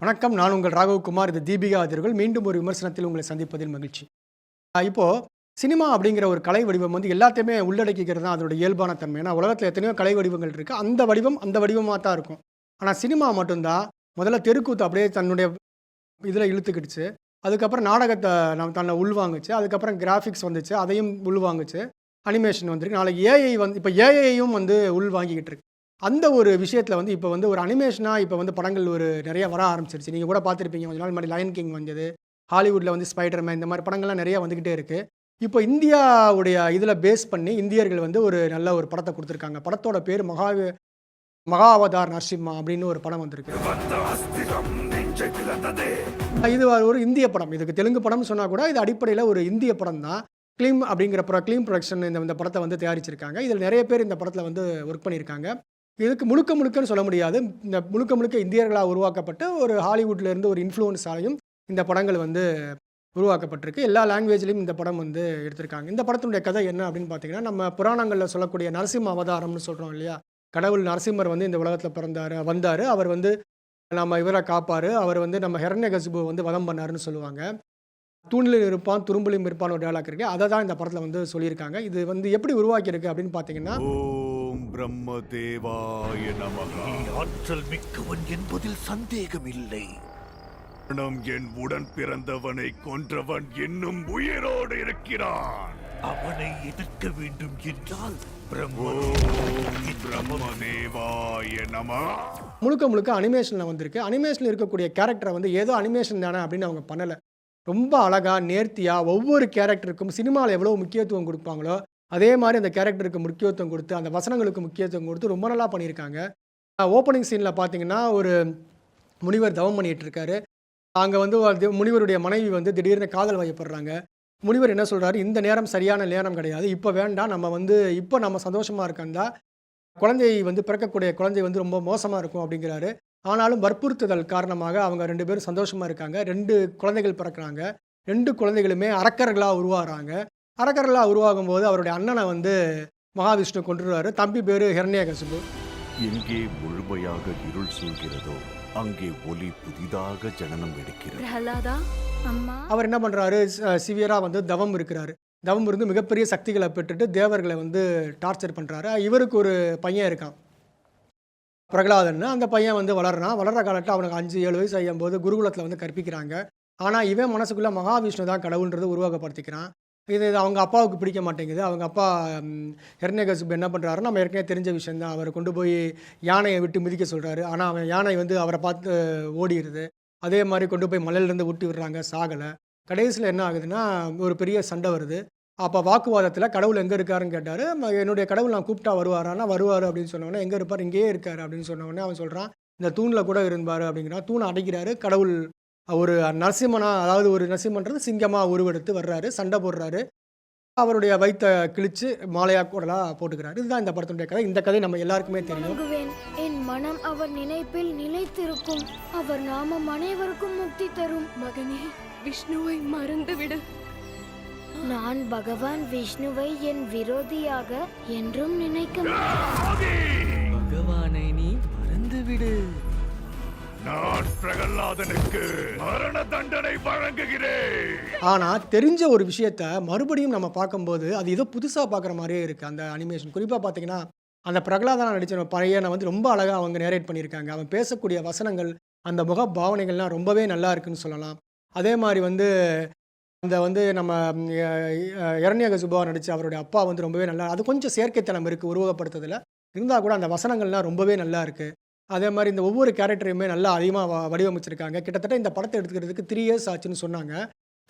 வணக்கம். நான் உங்கள் ராகவகுமார். இது தீபிகா அதிர்கள். மீண்டும் ஒரு விமர்சனத்தில் உங்களை சந்திப்பதில் மகிழ்ச்சி. இப்போ சினிமா அப்படிங்கிற ஒரு கலை வடிவம் வந்து எல்லாத்தையுமே உள்ளடக்கிக்கிறது தான் அதோட இயல்பான தன்மை. ஏன்னா உலகத்தில் எத்தனையோ கலை வடிவங்கள் இருக்குது. அந்த வடிவம் அந்த வடிவமாக தான் இருக்கும். ஆனால் சினிமா மட்டும்தான் முதல்ல தெருக்கூத்து அப்படியே தன்னுடைய இதில் இழுத்துக்கிடுச்சு. அதுக்கப்புறம் நாடகத்தை தன்னை உள்வாங்குச்சு. அதுக்கப்புறம் கிராஃபிக்ஸ் வந்துச்சு, அதையும் உள்வாங்குச்சு. அனிமேஷன் வந்திருக்கு. நாளைக்கு ஏஐ வந்து இப்போ ஏஐயும் வந்து உள்வாங்கிக்கிட்டு இருக்கு. அந்த ஒரு விஷயத்தில் வந்து இப்போ வந்து ஒரு அனிமேஷனாக இப்போ வந்து படங்கள் ஒரு நிறைய வர ஆரம்பிச்சிருச்சு. நீங்கள் கூட பார்த்துருப்பீங்க, கொஞ்ச நாள் முன்னாடி லயன் கிங் வந்தது, ஹாலிவுட்டில் வந்து ஸ்பைடர்மேன், இந்த மாதிரி படங்கள்லாம் நிறைய வந்துக்கிட்டே இருக்குது. இப்போ இந்தியாவுடைய இதில் பேஸ் பண்ணி இந்தியர்கள் வந்து ஒரு நல்ல ஒரு படத்தை கொடுத்துருக்காங்க. படத்தோட பேர் மகா அவதார் நரசிம்மா அப்படின்னு ஒரு படம் வந்திருக்கு. இது ஒரு இந்திய படம். இதுக்கு தெலுங்கு படம்னு சொன்னால் கூட இது அடிப்படையில் ஒரு இந்திய படம் தான். கிளீம் அப்படிங்கிற கிளீம் ப்ரொடக்ஷன் இந்த படத்தை வந்து தயாரிச்சிருக்காங்க. இதில் நிறைய பேர் இந்த படத்தில் வந்து ஒர்க் பண்ணியிருக்காங்க. இதுக்கு முழுக்கன்னு சொல்ல முடியாது. இந்த முழுக்க இந்தியர்களாக உருவாக்கப்பட்ட ஒரு ஹாலிவுட்லேருந்து ஒரு இன்ஃப்ளூயன்ஸாலையும் இந்த படங்கள் வந்து உருவாக்கப்பட்டிருக்கு. எல்லா லாங்குவேஜ்லையும் இந்த படம் வந்து எடுத்திருக்காங்க. இந்த படத்தினுடைய கதை என்ன அப்படின்னு பார்த்தீங்கன்னா, நம்ம புராணங்களில் சொல்லக்கூடிய நரசிம்ம அவதாரம்னு சொல்கிறோம் இல்லையா? கடவுள் நரசிம்மர் வந்து இந்த உலகத்தில் வந்தார். அவர் வந்து நம்ம இவரை காப்பார். அவர் வந்து நம்ம ஹிரண்யகசிபுவை வந்து வதம் பண்ணாருன்னு சொல்லுவாங்க. தூணிலும் இருப்பான், துரும்பிலும் இருப்பான்னு ஒரு டயலாக் இருக்குது. அதை தான் இந்த படத்தில் வந்து சொல்லியிருக்காங்க. இது வந்து எப்படி உருவாக்கியிருக்கு அப்படின்னு பார்த்தீங்கன்னா, பிரம்மதேவாய நமஹ. ஆற்றல் மிக்கவன் என்பதில் சந்தேகம் இல்லை. என் உடன் பிறந்தவனை கொன்றவன் இன்னும் உயிரோடு இருக்கிறான். அவனை எதிர்க்க வேண்டும் என்றால் பிரம்மதேவாய நமஹ. முழுக்க அனிமேஷனில் வந்திருக்கு. அனிமேஷனில் இருக்கக்கூடிய கேரக்டரை வந்து ஏதோ அனிமேஷன் தானே அப்படின்னு அவங்க பண்ணலை. ரொம்ப அழகாக நேர்த்தியாக ஒவ்வொரு கேரக்டருக்கும் சினிமாவில் எவ்வளோ முக்கியத்துவம் கொடுப்பாங்களோ அதே மாதிரி அந்த கேரக்டருக்கு முக்கியத்துவம் கொடுத்து, அந்த வசனங்களுக்கு முக்கியத்துவம் கொடுத்து ரொம்ப நல்லா பண்ணியிருக்காங்க. ஓப்பனிங் சீனில் பார்த்தீங்கன்னா, ஒரு முனிவர் தவம் பண்ணிகிட்டு இருக்காரு. அங்கே வந்து முனிவருடைய மனைவி வந்து திடீர்னு காதல் வயப்படுறாங்க. முனிவர் என்ன சொல்கிறாரு, இந்த நேரம் சரியான நேரம் கிடையாது, இப்போ வேண்டாம், இப்போ நம்ம சந்தோஷமாக இருக்கந்தா குழந்தை வந்து பிறக்கக்கூடிய குழந்தை வந்து ரொம்ப மோசமாக இருக்கும் அப்படிங்கிறாரு. ஆனாலும் வற்புறுத்துதல் காரணமாக அவங்க 2 பேரும் சந்தோஷமாக இருக்காங்க. 2 குழந்தைகள் பிறக்கிறாங்க. 2 குழந்தைகளுமே அரக்கர்களாக உருவாகிறாங்க. அரக்கர்களாக உருவாகும் போது அவருடைய அண்ணனை வந்து மகாவிஷ்ணு கொன்றுறாரு. தம்பி பேர் ஹிரண்யகசிபு. எங்கே முழுமையாக இருள் சூழ்கிறதோ அங்கே ஒளி புதிதாக ஜனனம் எடுக்கிறது. அவர் என்ன பண்ணுறாரு, சிவியராக வந்து தவம் இருக்கிறாரு. தவம் இருந்து மிகப்பெரிய சக்திகளை பெற்றுட்டு தேவர்களை வந்து டார்ச்சர் பண்ணுறாரு. இவருக்கு ஒரு பையன் இருக்கான், பிரகலாதன்னு. அந்த பையன் வந்து வளர்ற காலத்தில் அவனுக்கு 5-7 வயசு ஆகும்போது குருகுலத்தில் வந்து கற்பிக்கிறாங்க. ஆனால் இவன் மனசுக்குள்ளே மகாவிஷ்ணு தான் கடவுள்ன்றது உருவாக்கப்படுத்திக்கிறான். இது அவங்க அப்பாவுக்கு பிடிக்க மாட்டேங்குது. அவங்க அப்பா ஹிரண்யகசிபு என்ன பண்ணுறாரு, நம்ம ஏற்கனவே தெரிஞ்ச விஷயந்தான். அவரை கொண்டு போய் யானையை விட்டு மிதிக்க சொல்கிறாரு. ஆனால் அவன் யானை வந்து அவரை பார்த்து ஓடிடுது. அதே மாதிரி கொண்டு போய் மலையிலேருந்து விட்டு விடுறாங்க, சாகலை. கடைசியில் என்ன ஆகுதுன்னா, ஒரு பெரிய சண்டை வருது. அப்போ வாக்குவாதத்தில் கடவுள் எங்கே இருக்காருன்னு கேட்டார். என்னுடைய கடவுள் நான் கூப்பிட்டா வருவாரானா வருவார் அப்படின்னு சொன்னவொடனே, எங்கே இருப்பார், இங்கேயே இருக்கார் அப்படின்னு சொன்னவொடனே அவன் சொல்கிறான், இந்த தூணில் கூட இருந்தார் அப்படிங்கிறான். தூணை அடைக்கிறாரு. கடவுள் ஒரு நரசிம்மனா, அதாவது ஒரு நரசிம்மன்றது சிங்கமாக உருவெடுத்து வர்றாரு, சண்டை போடுறாரு. அவருடைய வயிற்றை கிழிச்சு மாலையாக கூடலாம் போட்டுக்கிறாரு. இதுதான் இந்த படத்தினுடைய கதை. இந்த கதை நம்ம எல்லாருக்குமே தெரியும். என் மனம் அவர் நினைப்பில் நிலைத்திருக்கும். அவர் நாமம் அனைவருக்கும் முக்தி தரும். மகனே, விஷ்ணுவை மறந்துவிடு. நான் பகவான் விஷ்ணுவை என் விரோதியாக என்றும் நினைக்க மாட்டேன். பகவானை நீ மறந்துவிடு. நான் பிரகலாதனுக்கு மரண தண்டனை வழங்குகிறேன். ஆனால் தெரிஞ்ச ஒரு விஷயத்த மறுபடியும் நம்ம பார்க்கும்போது அது ஏதோ புதுசாக பார்க்குற மாதிரியே இருக்குது அந்த அனிமேஷன். குறிப்பாக பார்த்தீங்கன்னா, அந்த பிரகலாதனா நடித்த பையனை வந்து ரொம்ப அழகாக அவங்க நேரேட் பண்ணியிருக்காங்க. அவன் பேசக்கூடிய வசனங்கள், அந்த முக பாவனைகள்லாம் ரொம்பவே நல்லா இருக்குன்னு சொல்லலாம். அதே மாதிரி வந்து நம்ம ஹிரண்யகசிபுவா நடித்த அவருடைய அப்பா வந்து ரொம்பவே நல்லா, அது கொஞ்சம் செயற்கைத்தனம் இருக்குது உருவகப்படுத்துறதுல. இருந்தால் கூட அந்த வசனங்கள்லாம் ரொம்பவே நல்லா இருக்குது. அதே மாதிரி இந்த ஒவ்வொரு கேரக்டரையுமே நல்லா அதிகமாக வடிவமைச்சிருக்காங்க. கிட்டத்தட்ட இந்த படத்தை எடுத்துக்கிறதுக்கு 3 இயர்ஸ் ஆச்சுன்னு சொன்னாங்க.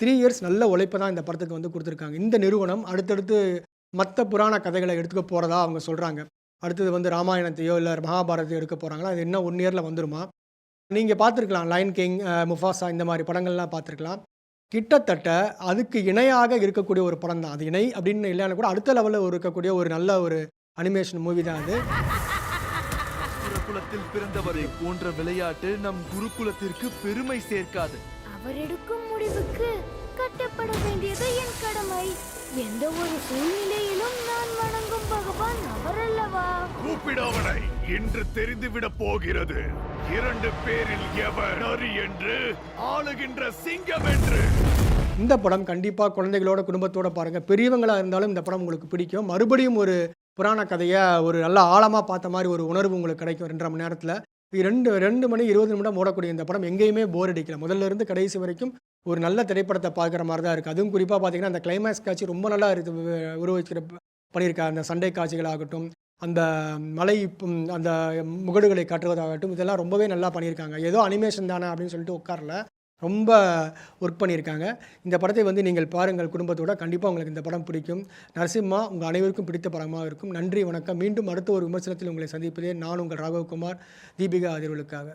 3 இயர்ஸ் நல்ல உழைப்பை தான் இந்த படத்துக்கு வந்து கொடுத்துருக்காங்க. இந்த நிறுவனம் அடுத்தடுத்து மற்ற புராண கதைகளை எடுத்துக்க போகிறதா அவங்க சொல்கிறாங்க. அடுத்தது வந்து ராமாயணத்தையோ இல்லை மகாபாரதையோ எடுக்க போகிறாங்களா, அது இன்னும் 1 இயரில் வந்துருமா. நீங்கள் பார்த்துருக்கலாம் லயன் கிங், முஃபாசா இந்த மாதிரி படங்கள்லாம் பார்த்துருக்கலாம். கிட்டத்தட்ட அதுக்கு இணையாக இருக்கக்கூடிய ஒரு படம் தான். அது இணை அப்படின்னு இல்லைன்னா கூட அடுத்த லெவலில் இருக்கக்கூடிய ஒரு நல்ல ஒரு அனிமேஷன் மூவி தான் அது. குருகுலத்தில் பிறந்தவரை போன்ற விளையாட்டு நம் குருகுலத்திற்கு பெருமை சேர்க்காது. அவர் எடுக்கும் முடிவுக்கு கட்டப்பட வேண்டியது என் கடமை. எந்த ஒரு சூழ்நிலையிலும் நான் வணங்கும் பகவான் அவர் அல்லவா. கூப்பிடவனை இன்று தெரிந்துவிடப் போகிறது. 2 பேரில் எவர் நரி என்று, ஆளுகின்ற சிங்கம் என்று. இந்த படம் கண்டிப்பாக குழந்தைகளோட குடும்பத்தோட பாருங்கள். பெரியவங்களாக இருந்தாலும் இந்த படம் உங்களுக்கு பிடிக்கும். மறுபடியும் ஒரு புராண கதையை ஒரு நல்ல ஆழமாக பார்த்த மாதிரி ஒரு உணர்வு உங்களுக்கு கிடைக்கும் 2.5 மணி நேரத்தில். 2 மணி 20 நிமிடம் ஓடக்கூடிய இந்த படம் எங்கேயுமே போர் அடிக்கல. முதல்ல இருந்து கடைசி வரைக்கும் ஒரு நல்ல திரைப்படத்தை பார்க்குற மாதிரி தான் இருக்குது. அதுவும் குறிப்பாக பார்த்தீங்கன்னா அந்த கிளைமேக்ஸ் காட்சி ரொம்ப நல்லா உருவச்சிக்கிற பண்ணியிருக்காங்க. அந்த சண்டை காட்சிகளாகட்டும், அந்த மலை அந்த முகடுகளை காட்டுவதாகட்டும், இதெல்லாம் ரொம்பவே நல்லா பண்ணியிருக்காங்க. ஏதோ அனிமேஷன் தானே அப்படின்னு சொல்லிட்டு உட்காரல, ரொம்ப ஒர்க் பண்ணியிருக்காங்க. இந்த படத்தை வந்து நீங்கள் பாருங்கள் குடும்பத்தோட. கண்டிப்பாக உங்களுக்கு இந்த படம் பிடிக்கும். நரசிம்மா உங்கள் அனைவருக்கும் பிடித்த படமாக இருக்கும். நன்றி, வணக்கம். மீண்டும் அடுத்த ஒரு விமர்சனத்தில் உங்களை சந்திப்பதே நான் உங்கள் ராகவகுமார், தீபிகா அதிர்வுகளுக்காக.